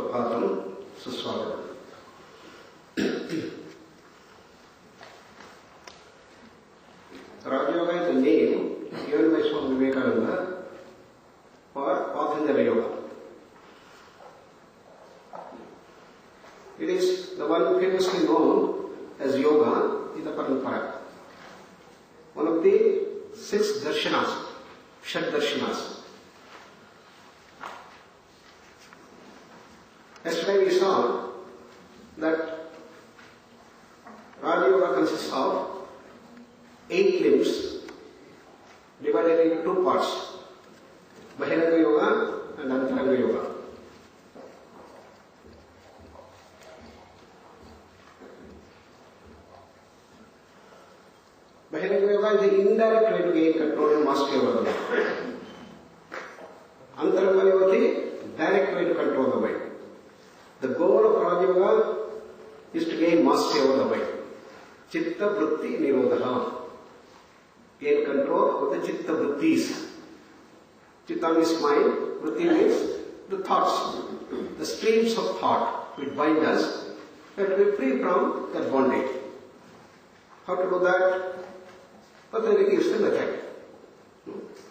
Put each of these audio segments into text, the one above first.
सुप्रभातम सुस्वागतम. Raja Yoga is a name given by Swami Vivekananda for Patanjali Yoga. It is the one famously known as Yoga in the Parampara. One of the 6 darshanas, Shad darshanas. Yesterday we saw that Raja Yoga consists of 8 limbs divided into 2 parts, Bahiranga Yoga and Antaranga Yoga. Bahiranga Yoga is the indirect way to gain control and mastery over the mind. Antaranga Yoga is the direct way to control the mind. The goal of Raja Yoga is to gain mastery over the mind. Chitta Vritti Nirodha. Gain control of the Chitta Vrittis. Chitta means mind, Vritti means the thoughts, the streams of thought which bind us, and to be free from that bondage. How to do that? Patanjali gives the method.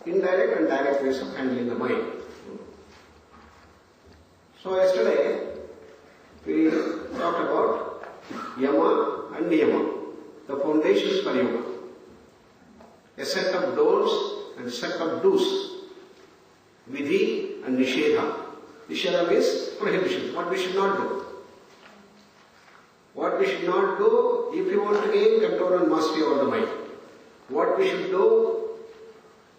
Indirect and direct ways of handling the mind. So yesterday we talked about Yama and Niyama, the foundations for yoga. A set of do's and a set of do's. Vidhi and Nishedha. Nishedha means prohibition, what we should not do. What we should not do if you want to gain control and mastery over the mind. What we should do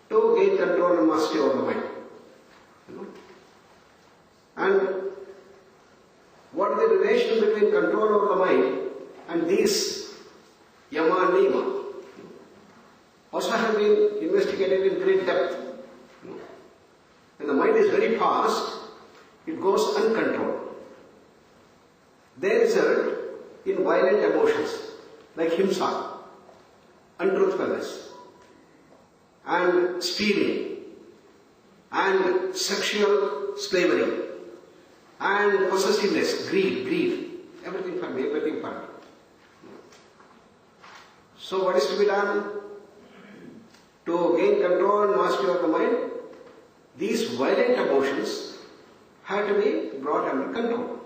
to gain control and mastery over the mind. And what is the relation between control over the mind and these Yama and Niyama? Also have been investigated in great depth. When the mind is very fast, it goes uncontrolled. They result in violent emotions like himsa, untruthfulness, and stealing, and sexual slavery, and possessiveness, greed, everything for me, everything for me. So what is to be done? To gain control and mastery of the mind, these violent emotions have to be brought under control.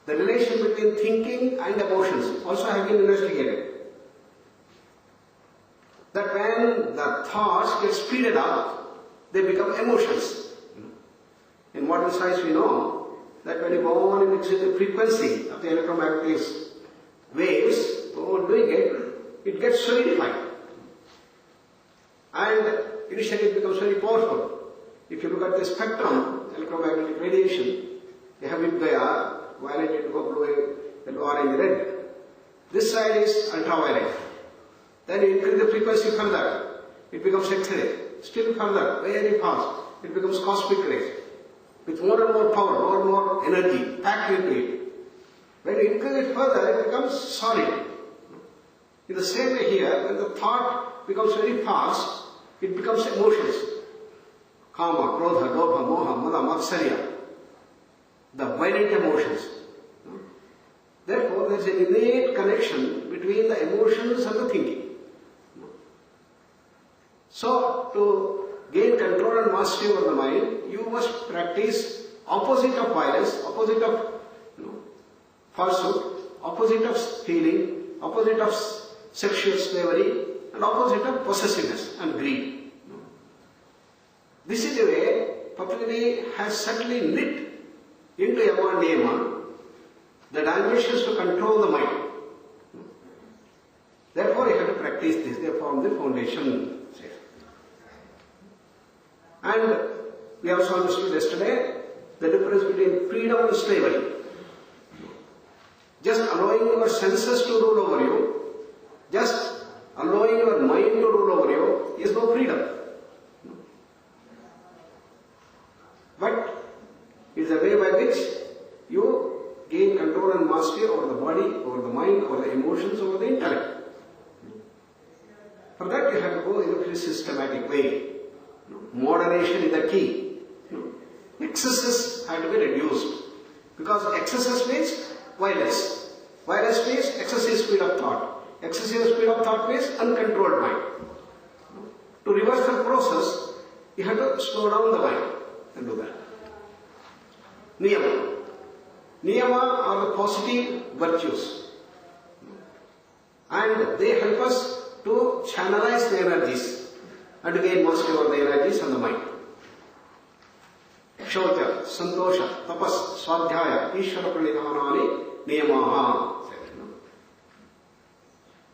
The relation between thinking and emotions also have been investigated. That when the thoughts get speeded up, they become emotions. In modern science we know that when you go on and increase the frequency of the electromagnetic waves, go on doing it, it gets solidified. And initially it becomes very powerful. If you look at the spectrum, electromagnetic radiation, you have Vidya, violet, indigo, blue, yellow, orange, red. This side is ultraviolet. Then you increase the frequency further, it becomes X-ray. Still further, very fast, it becomes cosmic rays. With more and more power, more and more energy packed into it. When you increase it further, it becomes solid. In the same way here, when the thought becomes very fast, it becomes emotions. Kama, Krodha, Lobha, Moha, Mada, Matsarya. The violent emotions. Therefore, there is an innate connection between the emotions and the thinking. So, to gain control and mastery over the mind, you must practice opposite of violence, opposite of falsehood, opposite of stealing, opposite of sexual slavery, and opposite of possessiveness and greed. This is the way Patanjali has subtly knit into Yama and Niyama the dimensions to control the mind. Therefore, you have to practice this. They form the foundation. And we also understood yesterday the difference between freedom and slavery. Just allowing your senses to rule over you, just allowing your mind to rule over you is no freedom. But it is a way by which you gain control and mastery over the body, over the mind, over the emotions, over the intellect. For that you have to go in a very systematic way. Moderation is the key. excesses have to be reduced. Because excesses means violence. Violence means excessive speed of thought. Excessive speed of thought means uncontrolled mind. To reverse the process, you have to slow down the mind and do that. Niyama. Niyama are the positive virtues. And they help us to channelize the energies and to gain mastery over the energies and the mind. Shaucha, Santosha, Tapas, Swadhyaya, Ishvara Pranidhanani, Niyamaha.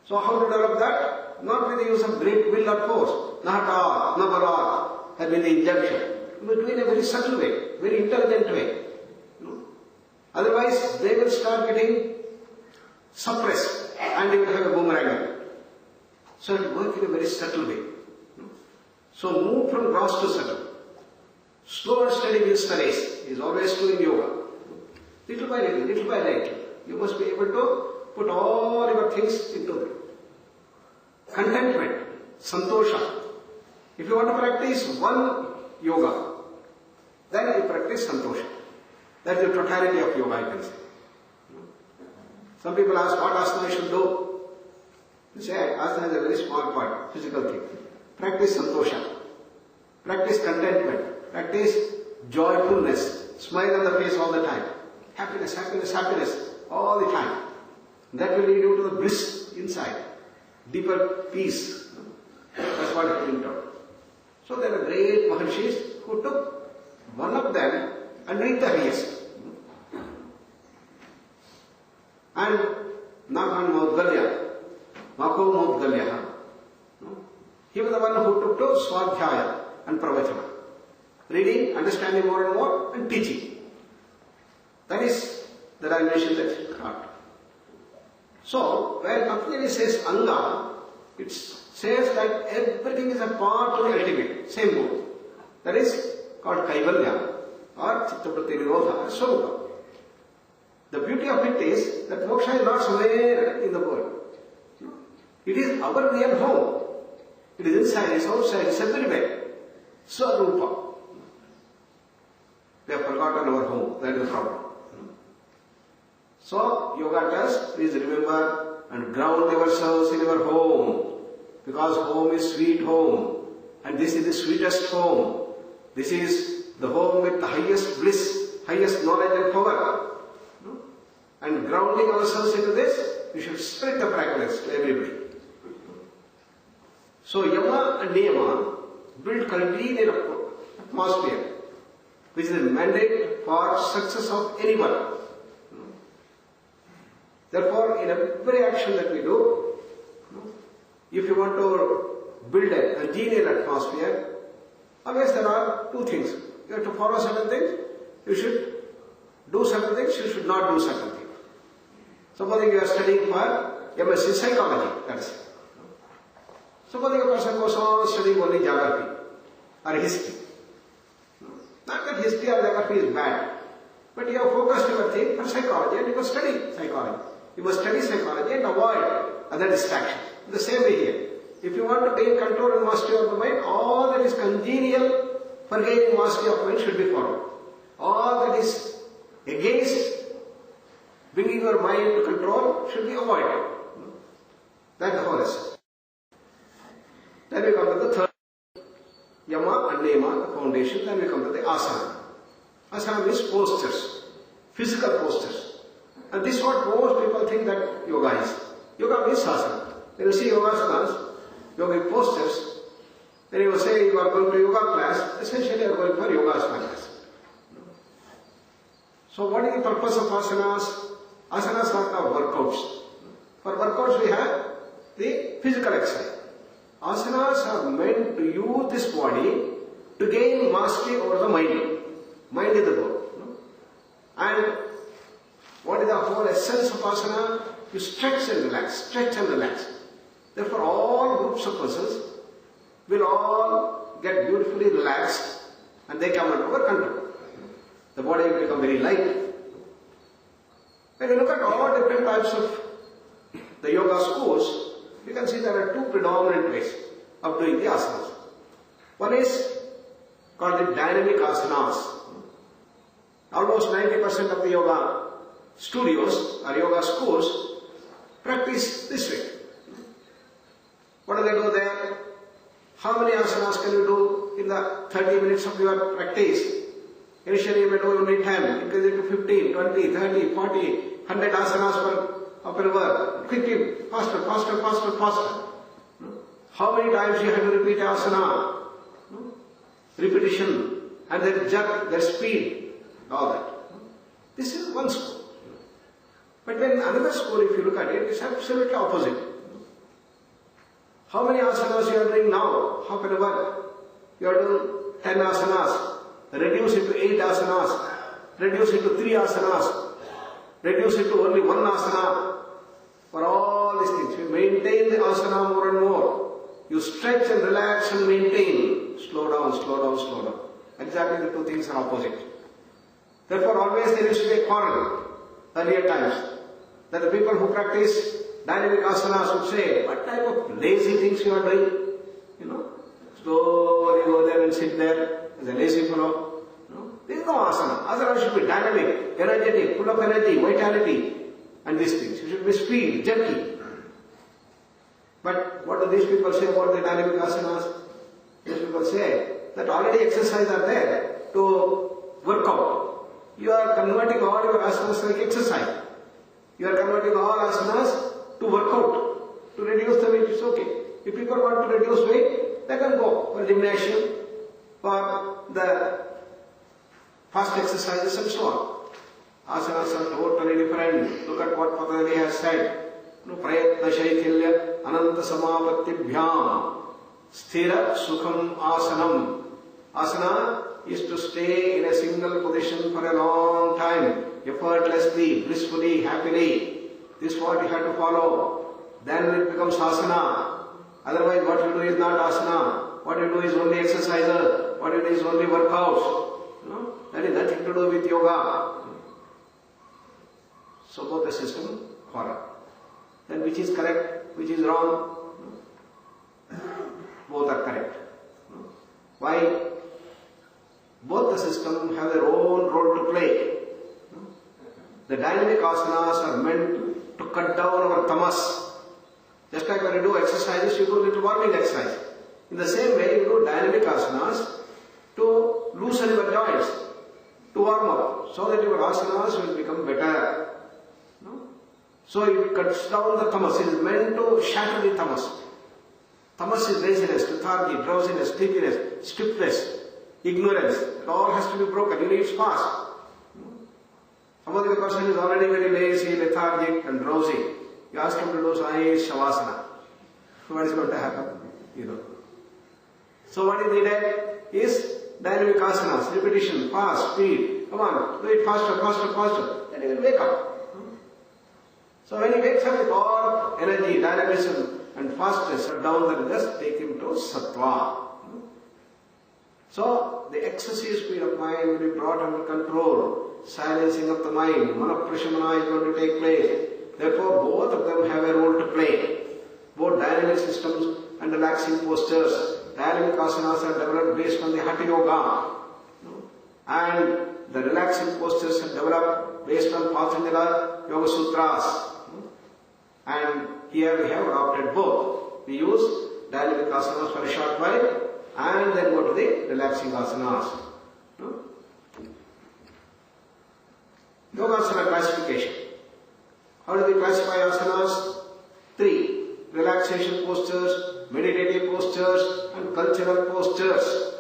So how to develop that? Not with the use of great will or force. Nahata, Nabarat, have been the injunction. But in a very subtle way, very intelligent way. Otherwise, they will start getting suppressed and they will have a boomerang. So it will work in a very subtle way. So move from gross to subtle. Slow and steady wins the race. Is always doing yoga. Little by little, little by little. You must be able to put all your things into it. Contentment, santosha. If you want to practice one yoga, then you practice santosha. That is the totality of yoga, I can say. Some people ask what asana I should do. You say asana is a very small part, physical thing. Practice santosha. Practice contentment. Practice joyfulness. Smile on the face all the time. Happiness, happiness, happiness all the time. That will lead you to the bliss inside. Deeper peace. That's what it will do. So there are great Maharshis who took one of them and reached the highest. And Nagan Maudgalya, Mako Maudgalya, he was the one who took to Swadhyaya and Pravachana. Reading, understanding more and more, and teaching. That is the dimension that art. So, when Patanjali says Anga, it says that everything is a part of the ultimate, same goal. That is called Kaivalya or Chittavriti Nirodha, Swarupa. The beauty of it is that moksha is not somewhere in the world. It is our real home. It is inside, it is outside, it is everywhere. Swarupa. We have forgotten our home, that is the problem. So, yoga tells, please remember and ground yourselves in your home. Because home is sweet home. And this is the sweetest home. This is the home with the highest bliss, highest knowledge and power. And grounding ourselves into this, we should spread the fragrance to everybody. So, Yama and Niyama build congenial atmosphere, which is the mandate for success of anyone. Therefore, in every action that we do, if you want to build a congenial atmosphere, always there are two things. You have to follow certain things, you should do certain things, you should not do certain things. Supposing you are studying for MSc Psychology, that's it. Supposing a person goes on studying only geography or history. Not that history or geography is bad, but you have focused your thing for psychology and you must study psychology. You must study psychology and avoid other distractions. The same way here. If you want to gain control and mastery of the mind, all that is congenial for gaining mastery of mind should be followed. All that is against bringing your mind to control should be avoided. That's the whole essence. Then we come to the third. Yama and Niyama, the foundation. Then we come to the asana. Asana means postures, physical postures. And this is what most people think that yoga is. Yoga means asana. When you see yogasanas, yogic postures, then you say you are going to yoga class, essentially you are going for yogasana class. So what is the purpose of asanas? Asanas are the workouts. For workouts we have the physical exercise. Asanas are meant to use this body to gain mastery over the mind. Mind is the goal. And what is the whole essence of asana? You stretch and relax, stretch and relax. Therefore all groups of persons will all get beautifully relaxed and they come under our control. The body will become very light. When you look at all different types of the yoga schools, you can see there are two predominant ways of doing the asanas. One is called the dynamic asanas. almost 90% of the yoga studios or yoga schools practice this way. What do they do there? How many asanas can you do in the 30 minutes of your practice? Initially you may do only 10, increase it to 15, 20, 30, 40, 100 asanas per hour. Quickly, faster, faster, faster, faster. How many times you have to repeat asana? Repetition, and their jerk, their speed, all that. This is one school. But when another school, if you look at it, it's absolutely opposite. How many asanas you are doing now? Half an hour. You are doing 10 asanas. Reduce it to 8 asanas. Reduce it to 3 asanas. Reduce it to only 1 asana. For all these things, you maintain the asana more and more. You stretch and relax and maintain. Slow down, slow down, slow down. Exactly the two things are opposite. Therefore, always there used to be a quarrel earlier times that the people who practice dynamic asanas would say, what type of lazy things you are doing? You know, slowly go there and sit there as a lazy fellow. There is no asana. Asana should be dynamic, energetic, full of energy, vitality, and these things. You should be speed, jerky. But what do these people say about the dynamic asanas? These people say that already exercises are there to work out. You are converting all your asanas like exercise. You are converting all asanas to work out, to reduce the weight. It's okay. If people want to reduce weight, they can go for gymnasium, for the fast exercises and so on. Asanas are totally different. Look at what Patanjali has said. Prayatna shaikilya ananta samapatibhyam sthira sukham asanam. Asana is to stay in a single position for a long time, effortlessly, blissfully, happily. This is what you have to follow. Then it becomes asana. Otherwise what you do is not asana. What you do is only exercises. What you do is only workouts. That is nothing to do with yoga. So both the system quarrel. Then which is correct, which is wrong? Both are correct. Why? Both the systems have their own role to play. The dynamic asanas are meant to cut down our tamas. Just like when you do exercises, you do little warming exercise. In the same way, you do dynamic asanas to loosen your joints, to warm up, so that your asanas will become better. So it cuts down the tamas. It is meant to shatter the tamas. Tamas is laziness, lethargy, drowsiness, sleepiness, stiffness, ignorance. It all has to be broken. You need fast. Suppose the person is already very lazy, lethargic and drowsy. You ask him to do shavasana. So what is going to happen? You know. So what is needed is dynamic asanas, repetition, fast, speed. Come on, do it faster, faster, faster. Then he will wake up. So when he wakes up with all energy, dynamism and fastness down, then just take him to sattva. So the excessive speed of mind will be brought under control. Silencing of the mind, manaprashamana is going to take place. Therefore both of them have a role to play. Both dynamic systems and relaxing postures. Dynamic asanas are developed based on the Hatha Yoga. And the relaxing postures are developed based on Patanjali Yoga Sutras. And here we have adopted both. We use dynamic asanas for a short while and then go to the relaxing asanas. Yogasana classification. How do we classify asanas? 3. Relaxation postures, meditative postures and cultural postures.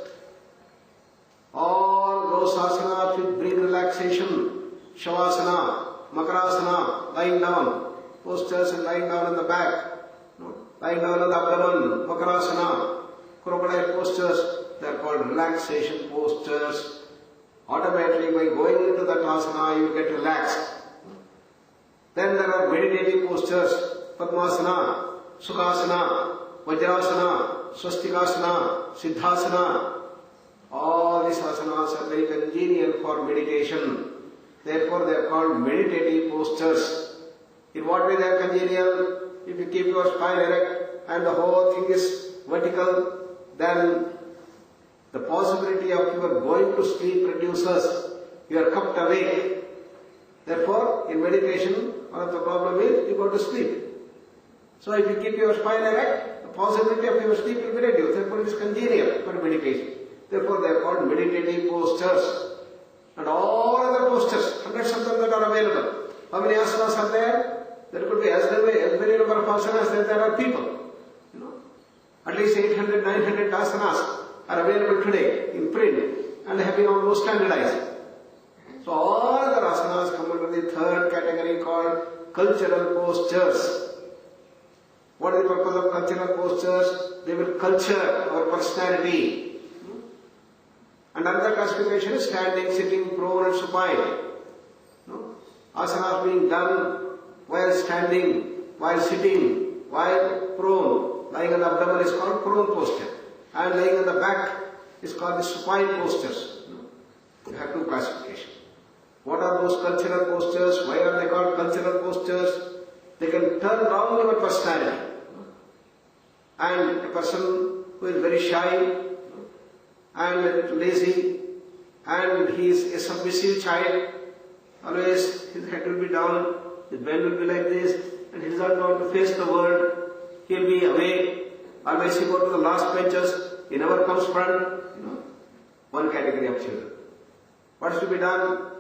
All those asanas which bring relaxation. Shavasana, Makarasana, lying down. Postures and lying down on the back, lying down on the abdomen, Makarasana, crocodile postures, they are called relaxation postures. Automatically by going into that asana you get relaxed. Then there are meditative postures, Padmasana, Sukhasana, Vajrasana, Swastikasana, Siddhasana. All these asanas are very congenial for meditation. Therefore they are called meditative postures. In what way they are congenial? If you keep your spine erect and the whole thing is vertical, then the possibility of your going to sleep reduces. you are kept awake. Therefore, in meditation, one of the problem is you go to sleep. So if you keep your spine erect, the possibility of your sleep will be reduced. Therefore, it is congenial for meditation. Therefore, they are called meditative postures. And all other postures, hundreds of them that are available. How many asanas are there? There could be as many number of asanas as there are people. You know, at least 800, 900 asanas are available today in print and have been almost standardized. So all other asanas come under the third category called cultural postures. What is the purpose of cultural postures? They will culture our personality. And another classification is standing, sitting, prone and supine. No? Asanas being done while standing, while sitting, while prone. Lying on the abdomen is called prone posture. And lying on the back is called the supine postures. No? You have two classifications. What are those cultural postures? Why are they called cultural postures? They can turn around your personality. And a person who is very shy and a little lazy and he is a submissive child, always his head will be down, his bend will be like this, and he is not going to face the world. He will be away. Always he go to the last benches, he never comes front. One category of children. What is to be done?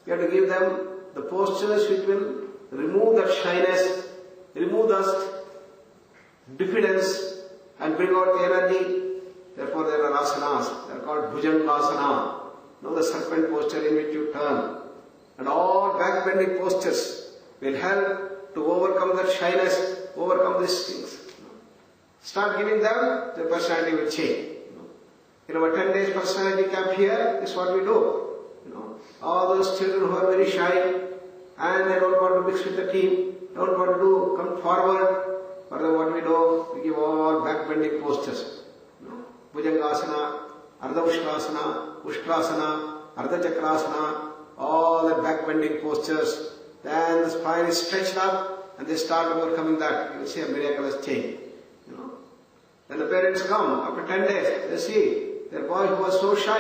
You have to give them the postures which will remove that shyness, remove that diffidence and bring out the energy. Therefore there are asanas. They are called bhujangasana. Know the serpent posture in which you turn. And all back bending postures will help to overcome that shyness, overcome these things. Start giving them, the personality will change. In our 10 days personality camp here, this is what we do. All those children who are very shy and they don't want to mix with the team, don't want to come forward. Further what we do, we give all back bending postures. Bhujangasana, Ardha Ushtrasana, Ushtrasana, Ardha Chakrasana, all the back bending postures. Then the spine is stretched up and they start overcoming that. You will see a miraculous change. Then the parents come after 10 days, they see their boy who was so shy,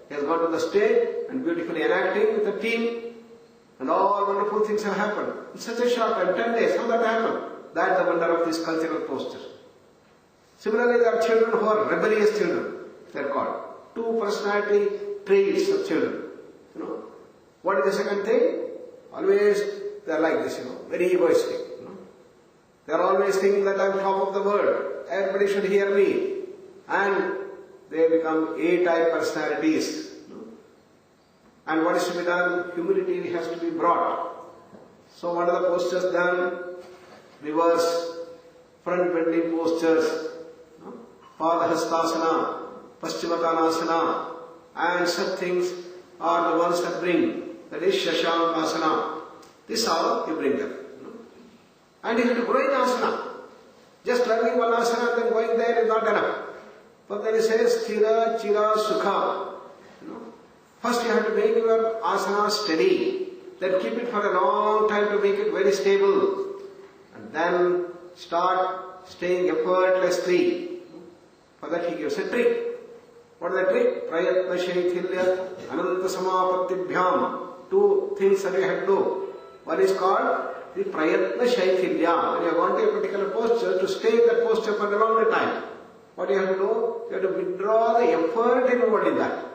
he has gone to the stage and beautifully enacting with the team and all wonderful things have happened. In such a short time, 10 days, how that happened? That is the wonder of this cultural posture. Similarly, there are children who are rebellious children, they are called. Two personality traits of children. What is the second thing? Always they are like this, very egoistic. They are always thinking that I am top of the world. Everybody should hear me. And they become A-type personalities. And what is to be done? Humility has to be brought. So what are the postures done? Reverse, front bending postures. Padahastasana, Paschimottanasana, and such things are the ones that bring. That is Shashankasana. This all you bring them. And you have to grow in asana. Just learning one asana and then going there is not enough. But then it says Sthira, Chira, Sukha. First you have to make your asana steady. Then keep it for a long time to make it very stable. And then start staying effortlessly. For that he gives a trick. What is the trick? Prayatna Shaithilya Ananta Samapatibhyam. Two things that you have to do. One is called the Prayatna Shaithilya. When you want a particular posture, to stay in that posture for a longer time. What you have to do? You have to withdraw the effort involved in that.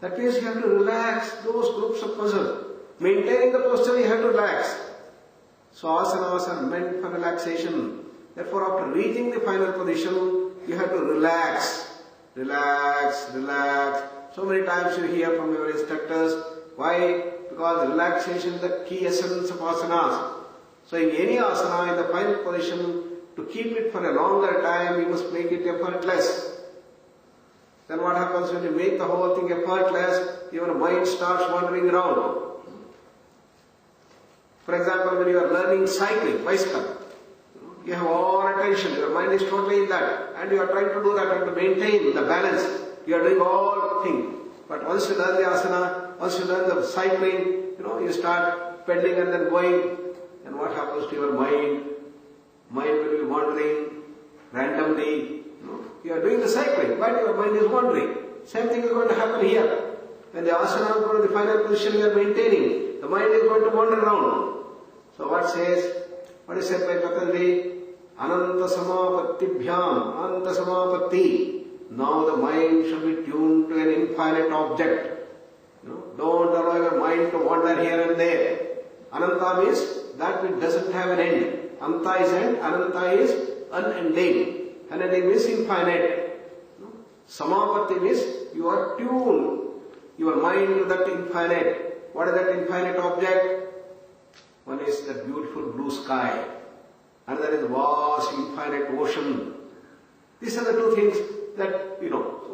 That means you have to relax those groups of muscles. Maintaining the posture, you have to relax. So asanas are meant for relaxation. Therefore, after reaching the final position, you have to relax. Relax, relax. So many times you hear from your instructors. Why? Because relaxation is the key essence of asanas. So in any asana, in the final position, to keep it for a longer time, you must make it effortless. Then what happens when you make the whole thing effortless? Your mind starts wandering around. For example, when you are learning cycling, bicycle, you have all attention, your mind is totally in that, and you are trying to do that and to maintain the balance. You are doing all things. But once you learn the asana, once you learn the cycling, you start pedaling and then going, and what happens to your mind? Mind will be wandering randomly. You are doing the cycling, but your mind is wandering. Same thing is going to happen here. when the asana goes to the final position we are maintaining, the mind is going to wander around. So what is said by Patanjali? Ananta Samapatti-bhyam, Ananta Samapatti. Now the mind should be tuned to an infinite object. Don't allow your mind to wander here and there. Ananta means that which doesn't have an end. Anta is end, Ananta is unending. Unending means infinite. Samapatti means you are tuned your mind to that infinite. What is that infinite object? One is the beautiful blue sky. Another is vast infinite ocean. These are the two things that,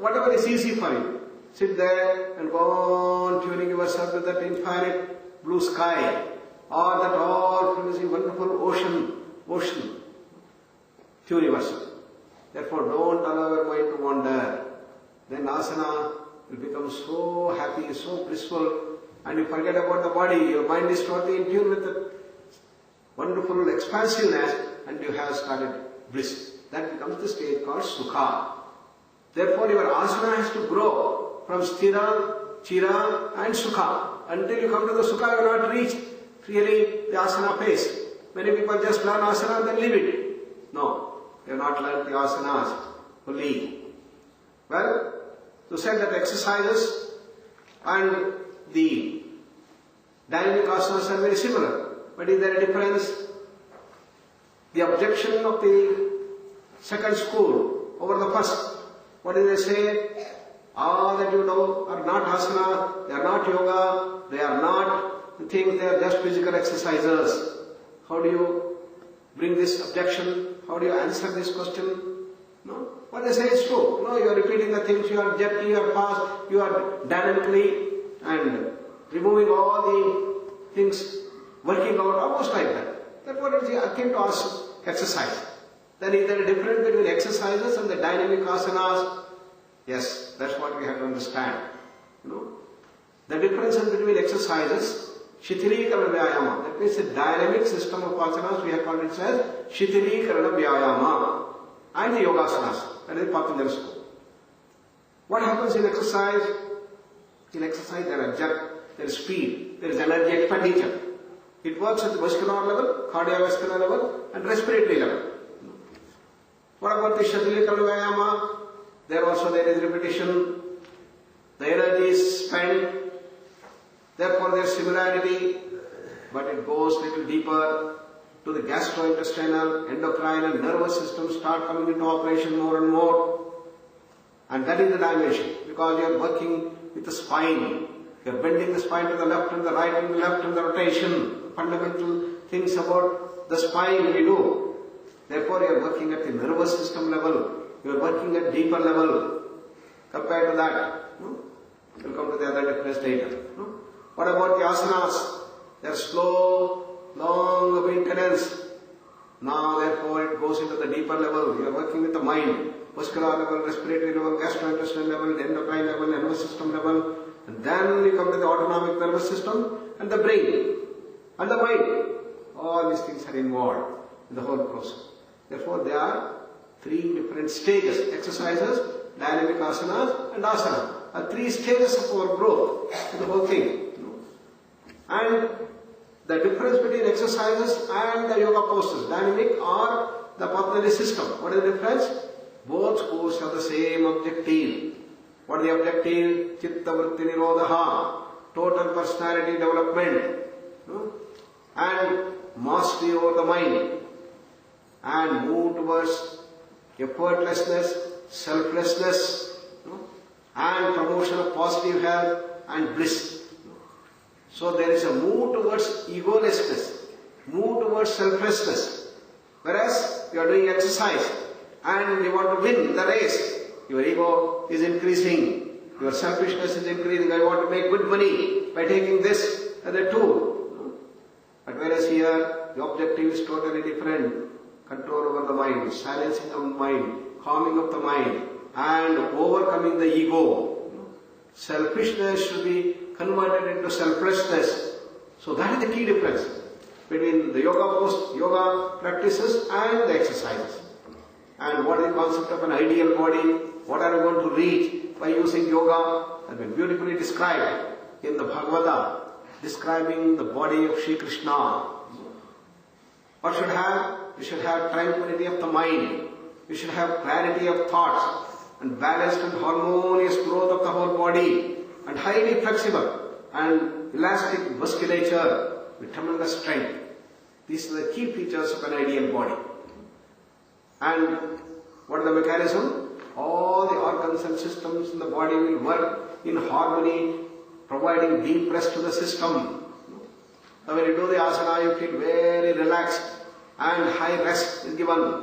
whatever is easy for you. Sit there and go on tuning yourself to that infinite blue sky or that all-producing wonderful ocean. Tune yourself. Therefore, don't allow your mind to wander. Then asana will become so happy, so blissful, and you forget about the body. Your mind is totally in tune with the wonderful expansiveness, and you have started bliss. That becomes the state called sukha. Therefore, your asana has to grow from sthira, chira and sukha. Until you come to the sukha, you will not reach really the asana phase. Many people just learn asana and then leave it. No, they have not learned the asanas fully. Well, to say that exercises and the dynamic asanas are very similar. But is there a difference? The objection of the second school over the first. What do they say? All that you know are not asana, they are not yoga, they are not the things, they are just physical exercises. How do you bring this objection? How do you answer this question? No? What they say is true. No, you are repeating the things, you are jerky, you are fast, you are dynamically and removing all the things, working out almost like that. That's what is akin to exercise. Then is there a difference between exercises and the dynamic asanas? Yes, that's what we have to understand. The difference between exercises, Shithilikarana Vyayama, that means the dynamic system of asanas, we have called it as Shithilikarana Vyayama, and the Yogasanas, that is Patanjali school. What happens in exercise? In exercise there is jerk, there is speed, there is energy expenditure. It works at the muscular level, cardiovascular level, and respiratory level. What about the Shithilikarana Vyayama? There also there is repetition, the energy is spent, therefore there is similarity, but it goes little deeper to the gastrointestinal, endocrine and nervous system start coming into operation more and more. And that is the dimension, because you are working with the spine, you are bending the spine to the left and the right and the left and the rotation, fundamental things about the spine we do. Therefore you are working at the nervous system level. You are working at deeper level compared to that. We'll come to the other difference later. What about the asanas? They are slow, long maintenance. Now therefore it goes into the deeper level. You are working with the mind, muscular level, respiratory level, gastrointestinal level, endocrine level, nervous system level. And then we come to the autonomic nervous system and the brain and the mind. All these things are involved in the whole process. Therefore there are three different stages, exercises, dynamic asanas and asana. Are three stages of our growth in the whole thing. And the difference between exercises and the yoga postures, dynamic or the Patanjali system. What is the difference? Both schools have the same objective. What is the objective? Chitta vritti nirodha, total personality development, and mastery over the mind, and move towards effortlessness, selflessness, and promotion of positive health and bliss. So there is a move towards egolessness, move towards selflessness. Whereas you are doing exercise and you want to win the race, your ego is increasing, your selfishness is increasing. I want to make good money by taking this as a tool. But whereas here the objective is totally different. Control over the mind, silencing the mind, calming of the mind, and overcoming the ego. Selfishness should be converted into selflessness. So that is the key difference between the yoga practices and the exercises. And what is the concept of an ideal body? What are we going to reach? by using yoga has been beautifully described in the Bhagavata, describing the body of Sri Krishna. What should have? We should have tranquility of the mind. We should have clarity of thoughts and balanced and harmonious growth of the whole body and highly flexible and elastic musculature with tremendous strength. These are the key features of an ideal body. And what is the mechanism? All the organs and systems in the body will work in harmony, providing deep rest to the system. So when you do the asana, you feel very relaxed and high rest is given.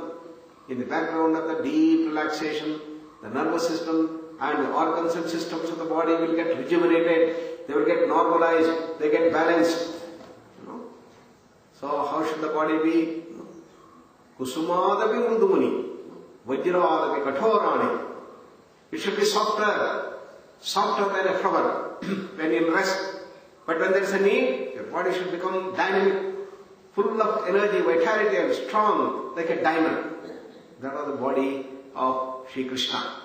In the background of the deep relaxation, the nervous system and the organs and systems of the body will get rejuvenated, they will get normalized, they get balanced. So how should the body be? Kusumadapi mrudumuni, vajradapi kathorani. It should be softer than a flower when in rest. But when there is a need, your body should become dynamic, full of energy, vitality and strong like a diamond. That was the body of Sri Krishna.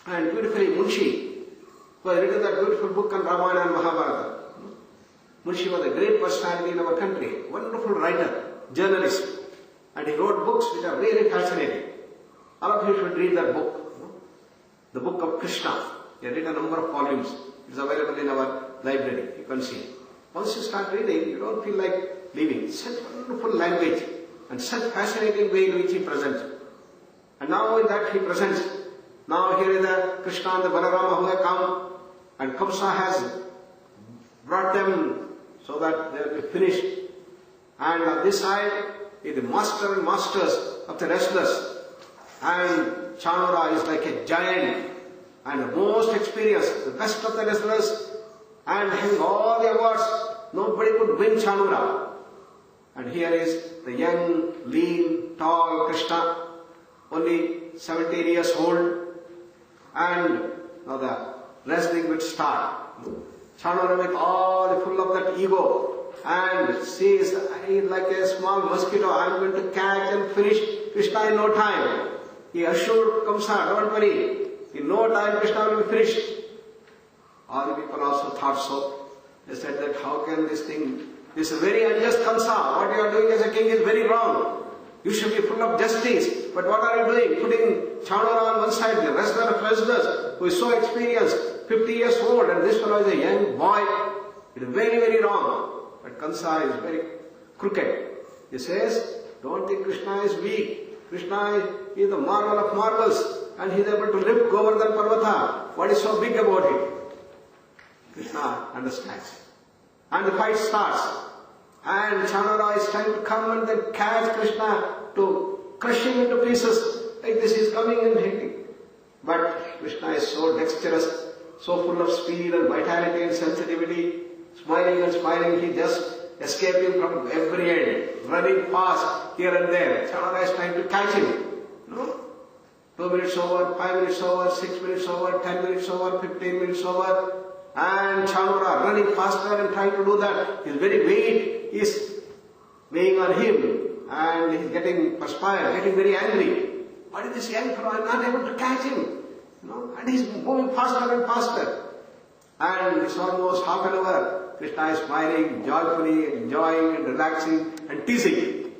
And beautifully Munshi, who has written that beautiful book on Ramayana and Mahabharata. Munshi was a great personality in our country, wonderful writer, journalist. And he wrote books which are really fascinating. All of you should read that book. The book of Krishna. He has written a number of volumes. It is available in our library. You can see. Once you start reading, you don't feel like leaving. Such wonderful language and such fascinating way in which he presents. And now in that he presents. Now here is the Krishna and the Balarama who have come, and Kamsa has brought them so that they will be finished. And on this side is the master and masters of the wrestlers. And Chanura is like a giant and the most experienced, the best of the wrestlers, and having all the awards. Nobody could win Chanura. And here is the young, lean, tall Krishna, only 17 years old. And now the wrestling would start. Chanura with all the full of that ego and sees like a small mosquito, I am going to catch and finish Krishna in no time. He assured Kamsa, don't worry, in no time Krishna will be finished. All the people also thought so. They said that how can this is a very unjust Kamsa, what you are doing as a king is very wrong. You should be full of justice. But what are you doing? Putting Chanura on one side, the wrestler of wrestlers, who is so experienced, 50 years old, and this fellow is a young boy. It is very, very wrong. But Kamsa is very crooked. He says, don't think Krishna is weak. Krishna is the marvel of marvels, and he is able to lift Govardhan Parvata. What is so big about it? Krishna understands. And the fight starts. And Chanura is trying to come and then catch Krishna to crush him into pieces. Like this, he is coming and hitting. But Krishna is so dexterous, so full of speed and vitality and sensitivity, smiling and smiling, he just escaping from every end, running fast here and there. Chanura is trying to catch him. No? 2 minutes over, 5 minutes over, 6 minutes over, 10 minutes over, 15 minutes over. And Chanura running faster and trying to do that. His very weight is weighing on him and he is getting perspired, getting very angry. What is this young fellow? I am not able to catch him. And he is moving faster and faster. And it's almost half an hour. Krishna is smiling, joyfully, enjoying and relaxing and teasing.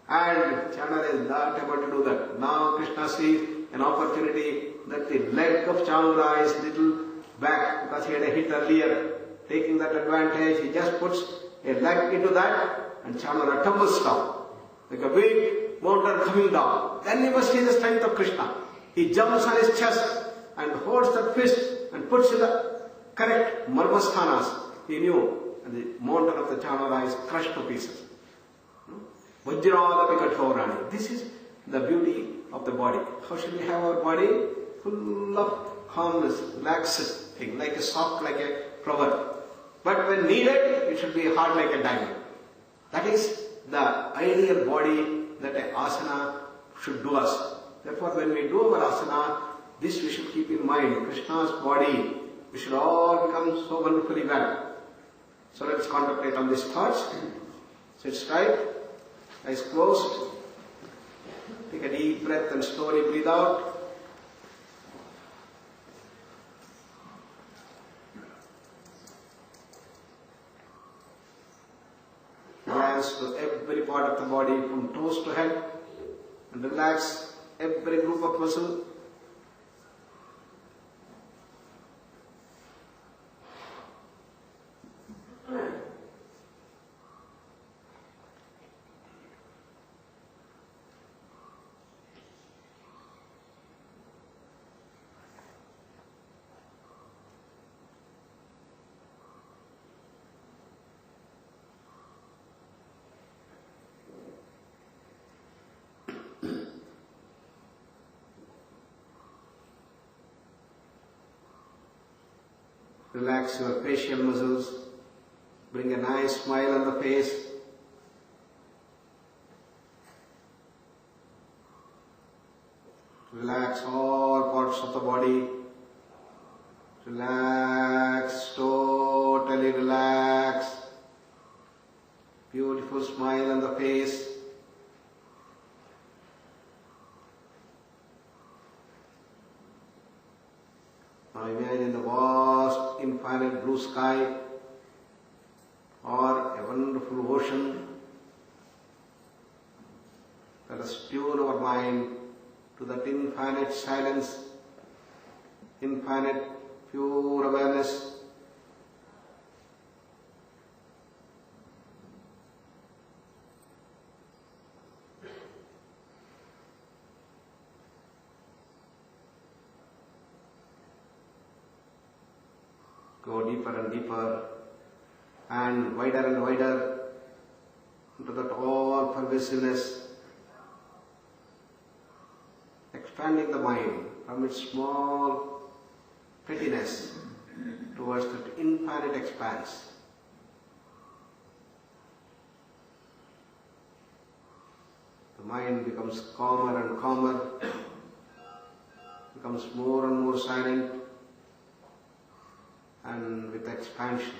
And Chanura is not able to do that. Now Krishna sees an opportunity that the leg of Chanura is little back because he had a hit earlier. Taking that advantage, he just puts a leg into that and Chanura tumbles down like a big mountain coming down. Then he must see the strength of Krishna. He jumps on his chest and holds that fist and puts in the correct marmasthanas. He knew and the mountain of the Chanura is crushed to pieces. Vajradapi kathorani. This is the beauty of the body. How should we have our body? Full of calmness, relaxing, like a soft, like a flower. But when needed, it should be hard like a diamond. That is the ideal body that an asana should do us. Therefore, when we do our asana, this we should keep in mind. Krishna's body, we should all become so wonderfully well. So let's contemplate on these thoughts. Sit straight, eyes closed. Take a deep breath and slowly breathe out. hands to every part of the body from toes to head and relax every group of muscle. Relax your facial muscles. Bring a nice smile on the face. Relax all parts of the body. Relax, totally relax. Beautiful smile on the face. Now imagine the vast, infinite blue sky or a wonderful ocean. Let us tune our mind to that infinite silence, infinite pure awareness. Go deeper and deeper and wider into that all pervasiveness, expanding the mind from its small pettiness towards that infinite expanse. The mind becomes calmer and calmer, becomes more and more silent, and with expansion.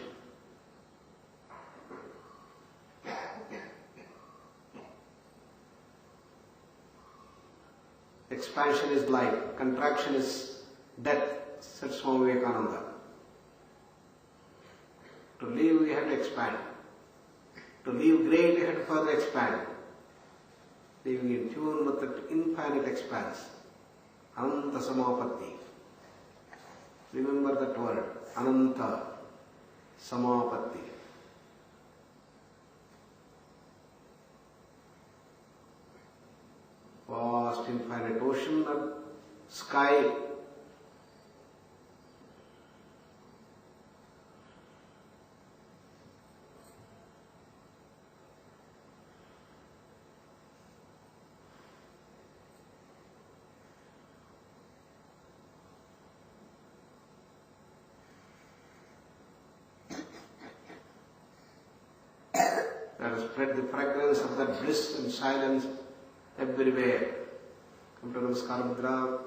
Expansion is life, contraction is death, said Swami Vivekananda. To live, we have to expand. To live great, we have to further expand. Living in tune with that infinite expanse. Ananta Samapatti. Remember that word, Ananta Samapatti. Vast infinite ocean and sky. Let us spread the fragrance of that bliss and silence everywhere. Come to Namaskar Mudra.